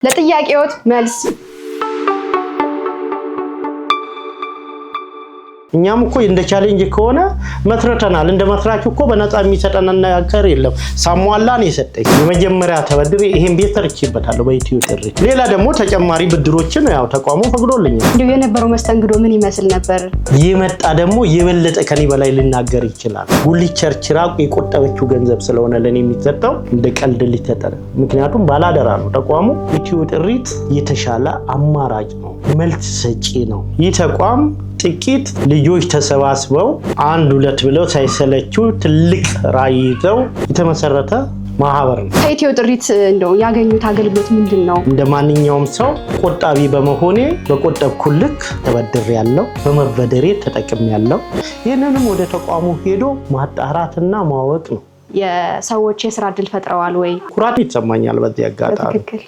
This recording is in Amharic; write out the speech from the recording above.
ለጥያቄዎት መልስ እኛም እኮ እንደ ቻሌንጅ ከሆነ መስረተናል እንደ መስራቹ እኮ በነፃ የሚሰጠን ነገር የለም ሳሟላን የሰጠኝ የመጀመሪያ ተበድሬ ይሄን ቤት ተርቼበታለሁ በኢትዮ ጥሪ ሌላ ደግሞ ተጨማሪ ብድሮችን ያው ተቋሙ ፈቅዶልኛል እንዴ የነበረው መስተንግዶ ምን ይመስል ነበር ይመጣ ደግሞ የበለጠ ከኔ በላይ ልናገር ይችላል ጉሊት ቸርችራቁ የቆጠበችው ገንዘብ ስለሆነ ለኔ የሚሰጠው እንደ ቀልድ ሊተጠረ ምክንያቱም ባላደራ ነው ተቋሙ ኢትዮ ጥሪት የተሻለ አማራጭ ነው መልስ ሰጪ ነው ይህ ተቋም ጥቂት ልጆች ተሰባስበው አንድ ሁለት ብለው ሳይሰለቹ ትልቅ ራዕይ ይዘው የተመሰረተ ማህበር ነው ኢትዮ ጥሪት እንደው ያገኙት አገልግሎት ምንድነው እንደማንኛውም ሰው ቆጣቢ በመሆኔ በቆጠብኩልክ ተበድሬያለሁ በመበደሬ ተጠቅሜያለሁ ይሄንንም ወደ ተቋሙ ሄዶ ማጣራትና ማወቅ ነው የሰዎች የሥራ ዕድል ፈጥረዋል ወይ ኩራት ይሰማኛል በዚህ አጋጣሚ በትክክል